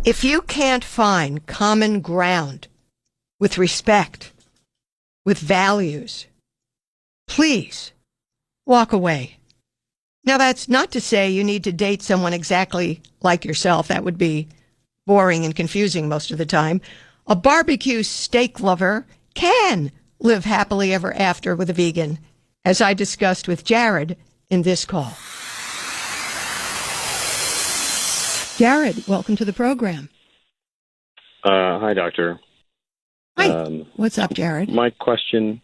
If you can't find common ground with respect, with values, please walk away. Now, that's not to say you need to date someone exactly like yourself. That would be boring and confusing most of the time. A barbecue steak lover can live happily ever after with a vegan, as I discussed with Jared in this call. Jared, welcome to the program. Hi, Doctor. Hi. What's up, Jared? My question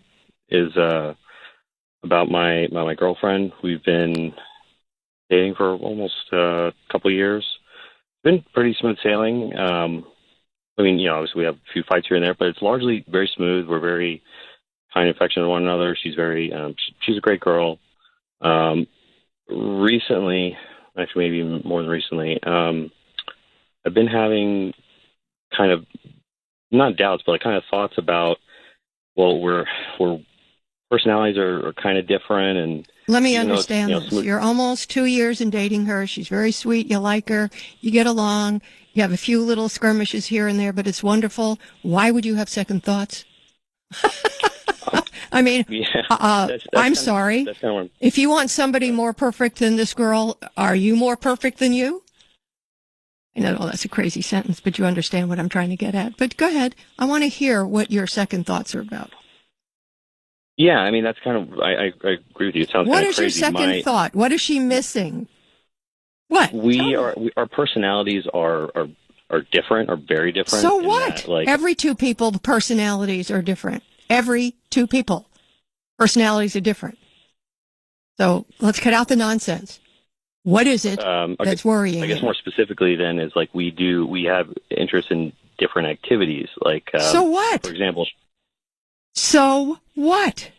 is about my girlfriend. We've been dating for almost a couple of years. It's been pretty smooth sailing. I mean, obviously we have a few fights here and there, but it's largely very smooth. We're very kind and affectionate to one another. She's very, she's a great girl. Recently, actually maybe more than recently, I've been having kind of not doubts, but kind of thoughts about, well, we're personalities are kind of different, and let me understand this. You're almost 2 years in dating her. She's very sweet. You like her. You get along. You have a few little skirmishes here and there, but it's wonderful. Why would you have second thoughts? I mean, I'm sorry. If you want somebody more perfect than this girl, are you more perfect than you? I know that's a crazy sentence, but you understand what I'm trying to get at. But go ahead. I want to hear what your second thoughts are about. Yeah, I mean, that's kind of, I agree with you. It sounds kind of crazy. What is your second thought? What is she missing? What? Our personalities are different, are very different. So what? That, every two people, personalities are different. Every two people, personalities are different. So let's cut out the nonsense. What is it that's worrying you? I guess more specifically then is like we have interest in different activities. Like so what? For example. So what?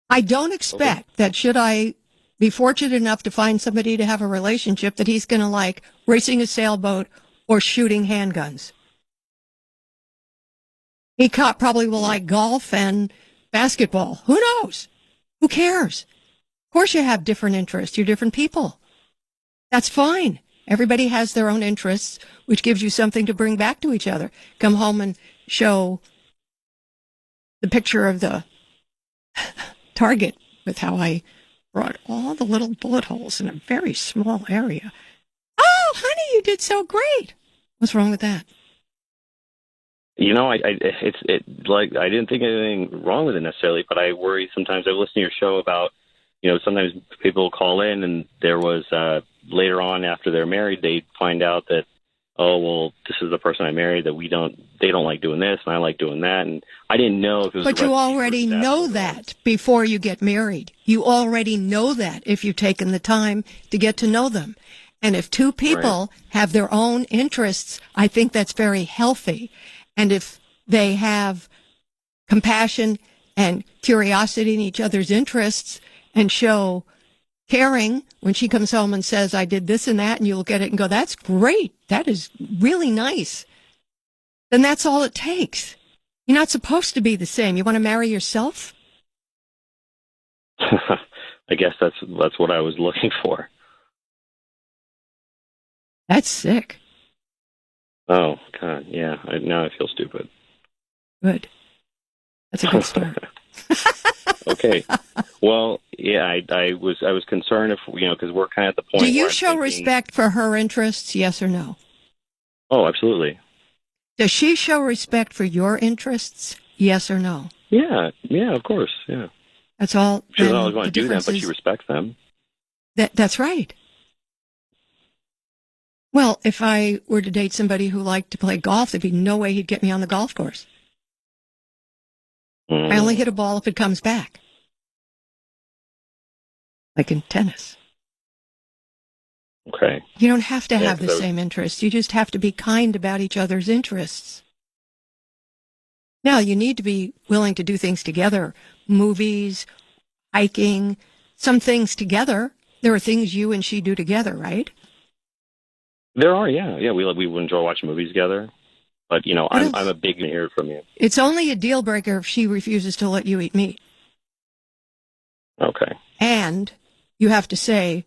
I don't expect that should I be fortunate enough to find somebody to have a relationship that he's going to like racing a sailboat or shooting handguns. He probably will like golf and basketball. Who knows? Who cares? Of course you have different interests. You're different people. That's fine. Everybody has their own interests, which gives you something to bring back to each other. Come home and show the picture of the target with how I brought all the little bullet holes in a very small area. Oh, honey, you did so great. What's wrong with that? I didn't think anything wrong with it necessarily, but I worry sometimes. I listen to your show about, sometimes people call in and there was, later on after they're married, they find out that, oh, well, this is the person I married that they don't like doing this and I like doing that. And I didn't know if it was. But you already know that before you get married. You already know that if you've taken the time to get to know them. And if two people have their own interests, I think that's very healthy. And if they have compassion and curiosity in each other's interests and show caring when she comes home and says, I did this and that, and you look at it and go, that's great. That is really nice. Then that's all it takes. You're not supposed to be the same. You want to marry yourself? I guess that's what I was looking for. That's sick. Oh, God, yeah. Now I feel stupid. Good. That's a good start. Okay. Well, yeah, I was concerned if, because we're kind of at the point. Do you show respect for her interests, yes or no? Oh, absolutely. Does she show respect for your interests, yes or no? Yeah, of course, yeah. That's all. She doesn't always want to do them, but she respects them. That's right. Well, if I were to date somebody who liked to play golf, there'd be no way he'd get me on the golf course. I only hit a ball if it comes back. Like in tennis. Okay. You don't have to have the same interests. You just have to be kind about each other's interests. Now, you need to be willing to do things together. Movies, hiking, some things together. There are things you and she do together, right? There are, yeah. Yeah, we enjoy watching movies together. But, I'm a big hear from you. It's only a deal breaker if she refuses to let you eat meat. Okay. And you have to say,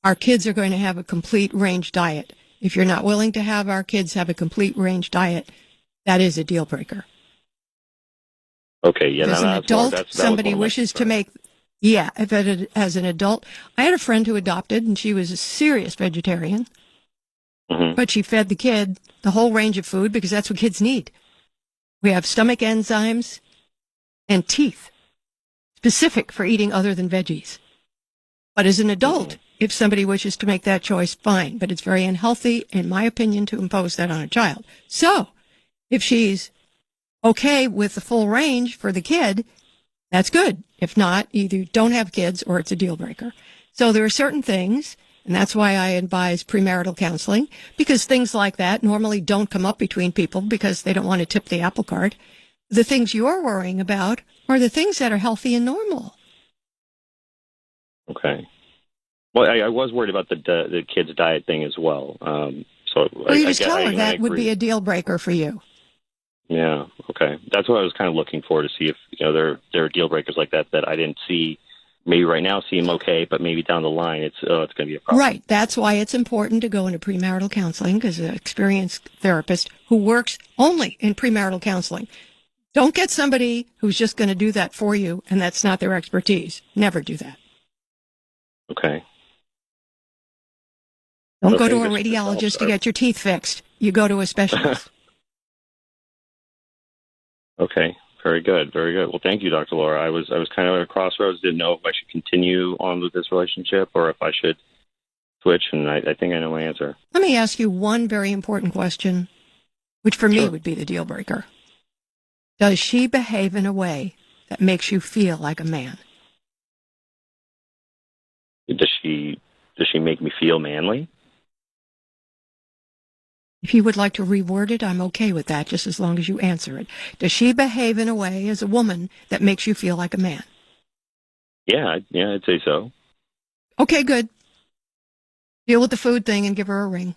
our kids are going to have a complete range diet. if you're not willing to have our kids have a complete range diet, that is a deal breaker. Okay, yeah. As an adult, that was somebody one of my wishes to concerns. make, yeah, if it, as an adult, I had a friend who adopted, and she was a serious vegetarian, Mhm. but she fed the kid the whole range of food because that's what kids need. We have stomach enzymes and teeth specific for eating other than veggies. But as an adult, if somebody wishes to make that choice, fine. But it's very unhealthy, in my opinion, to impose that on a child. So if she's okay with the full range for the kid, that's good. If not, either you don't have kids or it's a deal breaker. So there are certain things, and that's why I advise premarital counseling, because things like that normally don't come up between people because they don't want to tip the apple cart. The things you're worrying about are the things that are healthy and normal. Okay. Well, I was worried about the kids' diet thing as well. So Well, you just tell her I that would agree. be a deal breaker for you. Yeah. Okay. That's what I was kind of looking for, to see if there are deal breakers like that I didn't see. Maybe right now seem okay, but maybe down the line it's going to be a problem. Right. That's why it's important to go into premarital counseling, because an experienced therapist who works only in premarital counseling. Don't get somebody who's just going to do that for you, and that's not their expertise. Never do that. Okay. Don't go Okay, to a this helps. radiologist to get your teeth fixed. You go to a specialist. Okay. Very good. Very good. Well, thank you, Dr. Laura. I was kind of at a crossroads. Didn't know if I should continue on with this relationship or if I should switch, and I think I know my answer. Let me ask you one very important question, which for me Sure. would be the deal breaker. Does she behave in a way that makes you feel like a man? Does she make me feel manly? If you would like to reword it, I'm okay with that, just as long as you answer it. Does she behave in a way as a woman that makes you feel like a man? Yeah, I'd say so. Okay, good. Deal with the food thing and give her a ring.